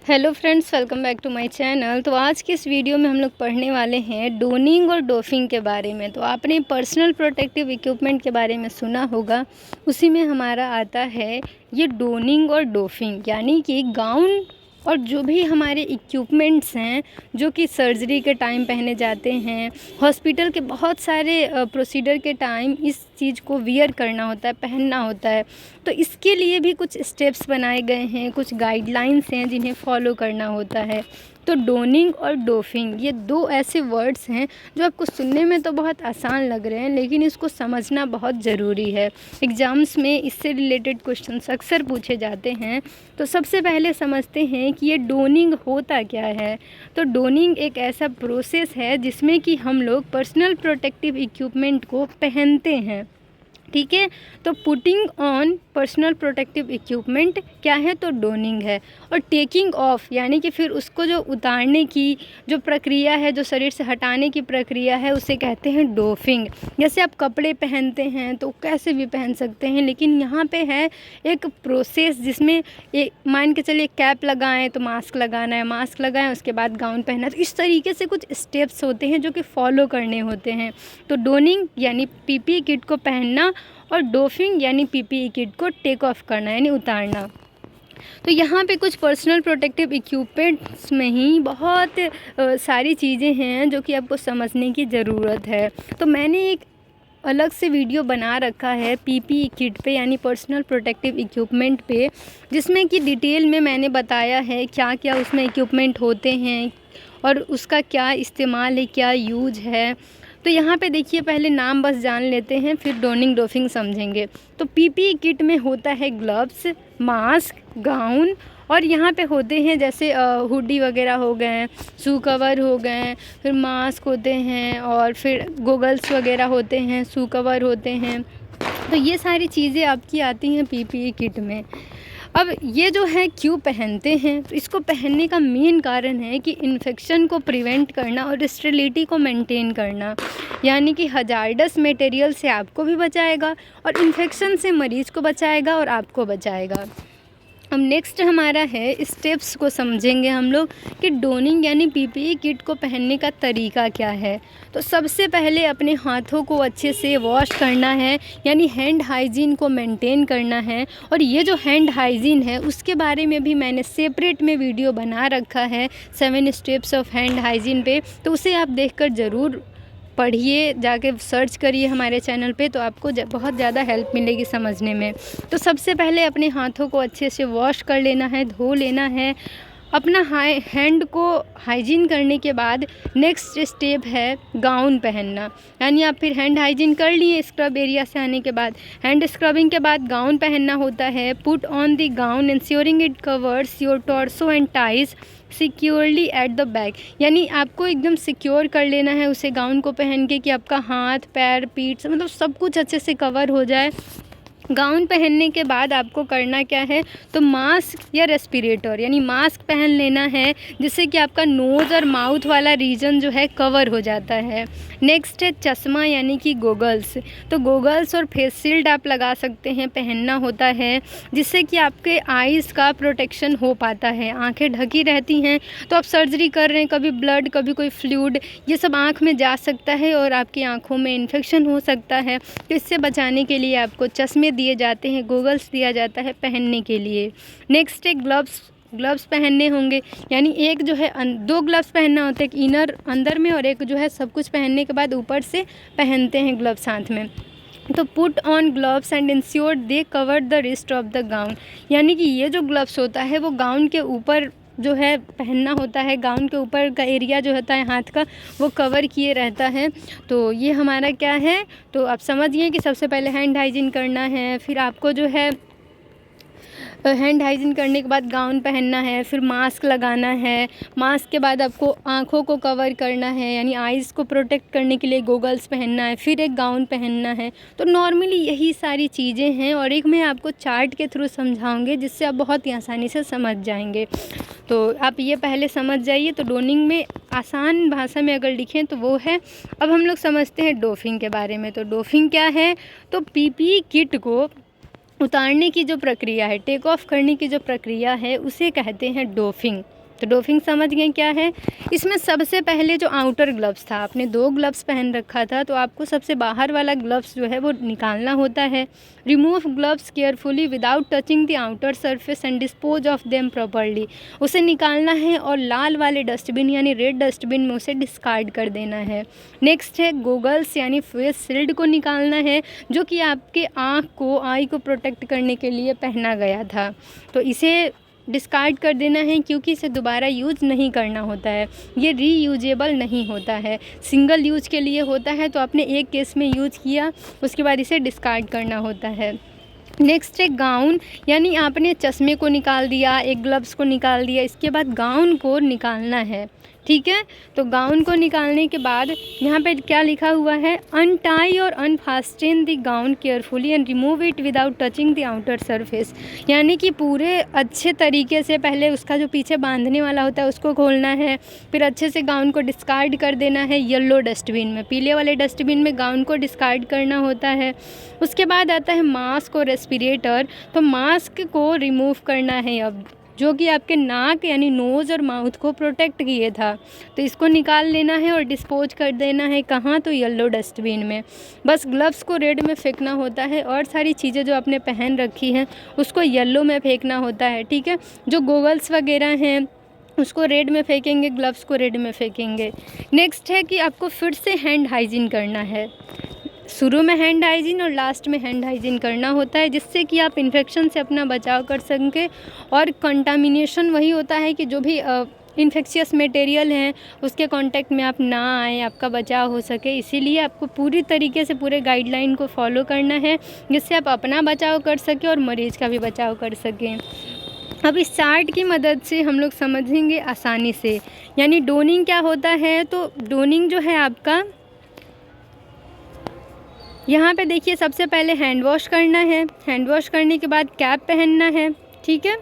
Hello friends, welcome back to my channel. तो आज के इस वीडियो में हम लोग पढ़ने वाले हैं डोनिंग और डोफिंग के बारे में। तो आपने पर्सनल प्रोटेक्टिव इक्विपमेंट के बारे में सुना होगा, उसी में हमारा आता है ये डोनिंग और डोफिंग, यानी कि गाउन और जो भी हमारे इक्विपमेंट्स हैं जो कि सर्जरी के टाइम पहने जाते हैं, हॉस्पिटल के बहुत सारे प्रोसीजर के टाइम इस चीज़ को वियर करना होता है, पहनना होता है। तो इसके लिए भी कुछ स्टेप्स बनाए गए हैं, कुछ गाइडलाइंस हैं जिन्हें फॉलो करना होता है। तो डोनिंग और डोफिंग ये दो ऐसे वर्ड्स हैं जो आपको सुनने में तो बहुत आसान लग रहे हैं, लेकिन इसको समझना बहुत ज़रूरी है। एग्ज़ाम्स में इससे रिलेटेड क्वेश्चंस अक्सर पूछे जाते हैं। तो सबसे पहले समझते हैं कि ये डोनिंग होता क्या है। तो डोनिंग एक ऐसा प्रोसेस है जिसमें कि हम लोग पर्सनल प्रोटेक्टिव इक्विपमेंट को पहनते हैं, ठीक है। तो putting on personal protective equipment क्या है, तो डोनिंग है। और टेकिंग ऑफ यानी कि फिर उसको जो उतारने की जो प्रक्रिया है, जो शरीर से हटाने की प्रक्रिया है, उसे कहते हैं डोफिंग। जैसे आप कपड़े पहनते हैं तो कैसे भी पहन सकते हैं, लेकिन यहाँ पे है एक प्रोसेस जिसमें एक मान के चलिए कैप लगाएं तो मास्क लगाना है, मास्क लगाएं उसके बाद गाउन पहनना है। तो इस तरीके से कुछ स्टेप्स होते हैं जो कि फॉलो करने होते हैं। तो डोनिंग यानी पीपीई किट को पहनना और डोफिंग यानी पीपीई किट को टेक ऑफ करना यानी उतारना। तो यहाँ पे कुछ पर्सनल प्रोटेक्टिव इक्विपमेंट्स में ही बहुत सारी चीज़ें हैं जो कि आपको समझने की ज़रूरत है। तो मैंने एक अलग से वीडियो बना रखा है पीपीई किट पे यानी पर्सनल प्रोटेक्टिव इक्विपमेंट पे, जिसमें कि डिटेल में मैंने बताया है क्या क्या उसमें इक्विपमेंट होते हैं और उसका क्या इस्तेमाल है, क्या यूज है। तो यहाँ पे देखिए, पहले नाम बस जान लेते हैं, फिर डोनिंग डोफिंग समझेंगे। तो पीपीई किट में होता है ग्लव्स, मास्क, गाउन, और यहाँ पे होते हैं जैसे हुडी वगैरह हो गए हैं, शू कवर हो गए हैं, फिर मास्क होते हैं और फिर गोगल्स वगैरह होते हैं, शू कवर होते हैं। तो ये सारी चीज़ें आपकी आती हैं पीपीई किट में। अब ये जो है क्यों पहनते हैं, तो इसको पहनने का मेन कारण है कि इन्फेक्शन को प्रिवेंट करना और स्टेरिलिटी को मेंटेन करना, यानी कि हजार्डस मटेरियल से आपको भी बचाएगा और इन्फेक्शन से मरीज़ को बचाएगा और आपको बचाएगा। अब नेक्स्ट हमारा है स्टेप्स को समझेंगे हम लोग कि डोनिंग यानी पीपीई किट को पहनने का तरीका क्या है। तो सबसे पहले अपने हाथों को अच्छे से वॉश करना है, यानी हैंड हाइजीन को मेंटेन करना है। और ये जो हैंड हाइजीन है उसके बारे में भी मैंने सेपरेट में वीडियो बना रखा है 7 स्टेप्स ऑफ हैंड हाइजीन पे, तो उसे आप देखकर ज़रूर पढ़िए, जाके सर्च करिए हमारे चैनल पे, तो आपको बहुत ज़्यादा हेल्प मिलेगी समझने में। तो सबसे पहले अपने हाथों को अच्छे से वॉश कर लेना है, धो लेना है। अपना हैंड को हाइजीन करने के बाद नेक्स्ट स्टेप है गाउन पहनना, यानी आप फिर हैंड हाइजीन कर लिए स्क्रब एरिया से आने के बाद, हैंड स्क्रबिंग के बाद गाउन पहनना होता है। Put on the gown ensuring it covers your torso and ties securely at the back, यानी आपको एकदम सिक्योर कर लेना है उसे गाउन को पहन के कि आपका हाथ, पैर, पीठ मतलब सब कुछ अच्छे से कवर हो जाए। गाउन पहनने के बाद आपको करना क्या है, तो मास्क या रेस्पिरेटर यानी मास्क पहन लेना है, जिससे कि आपका नोज़ और माउथ वाला रीजन जो है कवर हो जाता है। नेक्स्ट है चश्मा यानी कि गोगल्स। तो गोगल्स और फेस शील्ड आप लगा सकते हैं, पहनना होता है, जिससे कि आपके आईज़ का प्रोटेक्शन हो पाता है। आंखें ढकी रहती हैं तो आप सर्जरी कर रहे हैं, कभी ब्लड, कभी कोई फ्लूइड, ये सब आँख में जा सकता है और आपकी आँखों में इन्फेक्शन हो सकता है। तो इससे बचाने के लिए आपको चश्मे दिए जाते हैं, गोगल्स दिया जाता है पहनने के लिए। नेक्स्ट है ग्लव्स पहनने होंगे, यानी एक जो है 2 ग्लव्स पहनना होता है, एक इनर अंदर में और एक जो है सब कुछ पहनने के बाद ऊपर से पहनते हैं ग्लव्स हाथ में। तो put on gloves and ensure they cover the wrist of the gown, यानी कि ये जो ग्लव्स होता है वो गाउन के ऊपर जो है पहनना होता है, गाउन के ऊपर का एरिया जो होता है हाथ का वो कवर किए रहता है। तो ये हमारा क्या है, तो आप समझिए कि सबसे पहले हैंड हाइजीन करना है, फिर आपको जो है हैंड हाइजीन करने के बाद गाउन पहनना है, फिर मास्क लगाना है, मास्क के बाद आपको आँखों को कवर करना है यानी आइज़ को प्रोटेक्ट करने के लिए गोगल्स पहनना है, फिर एक गाउन पहनना है। तो नॉर्मली यही सारी चीज़ें हैं और एक मैं आपको चार्ट के थ्रू समझाऊंगी जिससे आप बहुत ही आसानी से समझ जाएंगे। तो आप ये पहले समझ जाइए। तो डोनिंग में आसान भाषा में अगर लिखें तो वो है। अब हम लोग समझते हैं डोफिंग के बारे में। तो डोफिंग क्या है, तो पीपीई किट को उतारने की जो प्रक्रिया है, टेक ऑफ करने की जो प्रक्रिया है, उसे कहते हैं डोफिंग। तो डोफिंग समझ गए क्या है। इसमें सबसे पहले जो आउटर ग्लव्स था, आपने 2 ग्लव्स पहन रखा था, तो आपको सबसे बाहर वाला ग्लव्स जो है वो निकालना होता है। Remove gloves carefully without touching the outer surface and dispose of them properly. उसे निकालना है और लाल वाले डस्टबिन यानी रेड डस्टबिन में उसे डिस्कार्ड कर देना है। नेक्स्ट है गोगल्स यानी फेस शील्ड को निकालना है, जो कि आपके आई को प्रोटेक्ट करने के लिए पहना गया था, तो इसे डिस्कार्ड कर देना है क्योंकि इसे दोबारा यूज़ नहीं करना होता है। ये रीयूजेबल नहीं होता है, सिंगल यूज के लिए होता है, तो आपने एक केस में यूज़ किया उसके बाद इसे डिस्कार्ड करना होता है। नेक्स्ट है गाउन, यानी आपने चश्मे को निकाल दिया, एक ग्लव्स को निकाल दिया, इसके बाद गाउन को निकालना है, ठीक है। तो गाउन को निकालने के बाद यहाँ पे क्या लिखा हुआ है, अनटाई और unfasten the gown carefully and remove it without touching the outer surface. यानी कि पूरे अच्छे तरीके से पहले उसका जो पीछे बांधने वाला होता है उसको खोलना है, फिर अच्छे से गाउन को डिस्कार्ड कर देना है येलो डस्टबिन में, पीले वाले डस्टबिन में गाउन को डिस्कार्ड करना होता है। उसके बाद आता है मास्क और रेस्पिरेटर, तो मास्क को रिमूव करना है अब, जो कि आपके नाक यानी नोज़ और माउथ को प्रोटेक्ट किए था, तो इसको निकाल लेना है और डिस्पोज कर देना है कहाँ, तो येलो डस्टबिन में। बस ग्लव्स को रेड में फेंकना होता है और सारी चीज़ें जो आपने पहन रखी हैं उसको येलो में फेंकना होता है, ठीक है। जो गोगल्स वगैरह हैं उसको रेड में फेंकेंगे, ग्लव्स को रेड में फेंकेंगे। नेक्स्ट है कि आपको फिर से हैंड हाइजीन करना है, शुरू में हैंड हाइजीन और लास्ट में हैंड हाइजीन करना होता है, जिससे कि आप इन्फेक्शन से अपना बचाव कर सकें। और कंटामिनेशन वही होता है कि जो भी इन्फेक्शियस मटेरियल हैं उसके कांटेक्ट में आप ना आए, आपका बचाव हो सके। इसीलिए आपको पूरी तरीके से पूरे गाइडलाइन को फॉलो करना है, जिससे आप अपना बचाव कर सकें और मरीज़ का भी बचाव कर सकें। अब इस चार्ट की मदद से हम लोग समझेंगे आसानी से, यानी डोनिंग क्या होता है। तो डोनिंग जो है आपका, यहाँ पे देखिए सबसे पहले हैंड वॉश करना है, हैंड वॉश करने के बाद कैप पहनना है, ठीक है।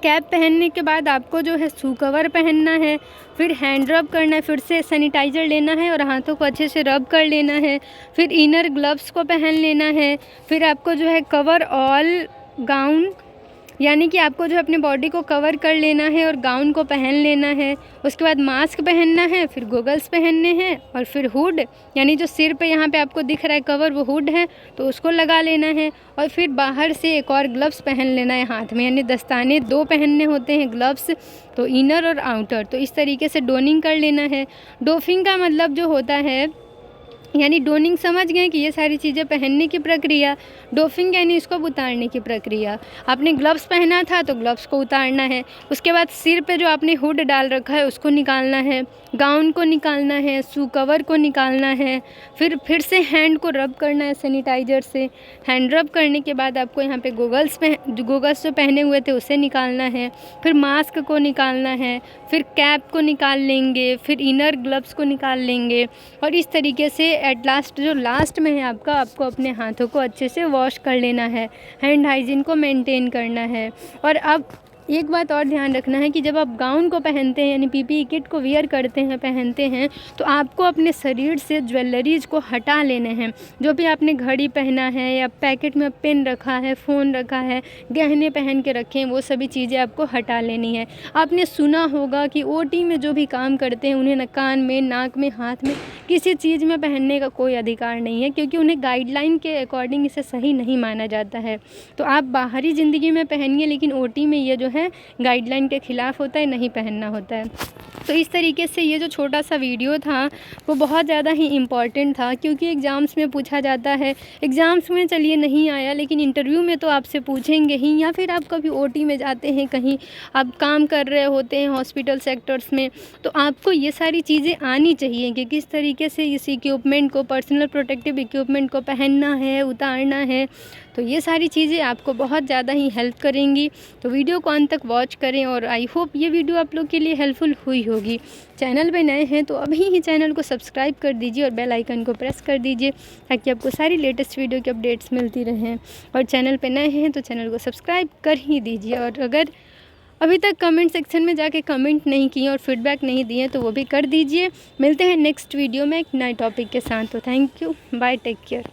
कैप पहनने के बाद आपको जो है शू कवर पहनना है, फिर हैंड रब करना है, फिर से सैनिटाइज़र लेना है और हाथों को अच्छे से रब कर लेना है, फिर इनर ग्लव्स को पहन लेना है, फिर आपको जो है कवर ऑल गाउन, यानी कि आपको जो अपने बॉडी को कवर कर लेना है और गाउन को पहन लेना है। उसके बाद मास्क पहनना है, फिर गोगल्स पहनने हैं और फिर हुड, यानी जो सिर पे यहाँ पे आपको दिख रहा है कवर वो हुड है, तो उसको लगा लेना है। और फिर बाहर से एक और ग्लव्स पहन लेना है हाथ में, यानी दस्ताने 2 पहनने होते हैं ग्लव्स, तो इनर और आउटर। तो इस तरीके से डोनिंग कर लेना है। डोफिंग का मतलब जो होता है, यानी डोनिंग समझ गए कि ये सारी चीज़ें पहनने की प्रक्रिया, डोफिंग यानी इसको उतारने की प्रक्रिया। आपने ग्लव्स पहना था तो ग्लव्स को उतारना है, उसके बाद सिर पे जो आपने हुड डाल रखा है उसको निकालना है, गाउन को निकालना है, शू कवर को निकालना है, फिर से हैंड को रब करना है सैनिटाइज़र से। हैंड रब करने के बाद आपको यहाँ पे गोगल्स जो पहने हुए थे उसे निकालना है, फिर मास्क को निकालना है, फिर कैप को निकाल लेंगे, फिर इनर ग्लव्स को निकाल लेंगे। और इस तरीके से एट लास्ट जो लास्ट में है आपको अपने हाथों को अच्छे से वॉश कर लेना है, हैंड हाइजीन को मेंटेन करना है। और अब एक बात और ध्यान रखना है कि जब आप गाउन को पहनते हैं यानी पीपीई किट को वियर करते हैं, पहनते हैं, तो आपको अपने शरीर से ज्वेलरीज को हटा लेने हैं। जो भी आपने घड़ी पहना है या पैकेट में पेन रखा है, फ़ोन रखा है, गहने पहन के रखे हैं, वो सभी चीज़ें आपको हटा लेनी है। आपने सुना होगा कि ओटी में जो भी काम करते हैं उन्हें न कान में, नाक में, हाथ में किसी चीज़ में पहनने का कोई अधिकार नहीं है, क्योंकि उन्हें गाइडलाइन के अकॉर्डिंग इसे सही नहीं माना जाता है। तो आप बाहरी ज़िंदगी में पहनिए, लेकिन ओटी में ये जो है गाइडलाइन के ख़िलाफ़ होता है, नहीं पहनना होता है। तो इस तरीके से ये जो छोटा सा वीडियो था वो बहुत ज़्यादा ही इम्पॉर्टेंट था, क्योंकि एग्ज़ाम्स में पूछा जाता है। एग्ज़ाम्स में चलिए नहीं आया, लेकिन इंटरव्यू में तो आपसे पूछेंगे ही, या फिर आप कभी ओटी में जाते हैं, कहीं आप काम कर रहे होते हैं हॉस्पिटल सेक्टर्स में, तो आपको ये सारी चीज़ें आनी चाहिए कि किस तरीके से इस इक्विपमेंट को, पर्सनल प्रोटेक्टिव इक्विपमेंट को पहनना है, उतारना है। तो ये सारी चीज़ें आपको बहुत ज़्यादा ही हेल्प करेंगी। तो वीडियो को अंत तक वॉच करें और आई होप ये वीडियो आप लोग के लिए हेल्पफुल हुई होगी। चैनल पे नए हैं तो अभी ही चैनल को सब्सक्राइब कर दीजिए और बेल आइकन को प्रेस कर दीजिए, ताकि आपको सारी लेटेस्ट वीडियो की अपडेट्स मिलती रहें। और चैनल पे नए हैं तो चैनल को सब्सक्राइब कर ही दीजिए। और अगर अभी तक कमेंट सेक्शन में जाके कमेंट नहीं किए और फीडबैक नहीं दिए तो वो भी कर दीजिए। मिलते हैं नेक्स्ट वीडियो में एक नए टॉपिक के साथ। तो thank you, bye, take care.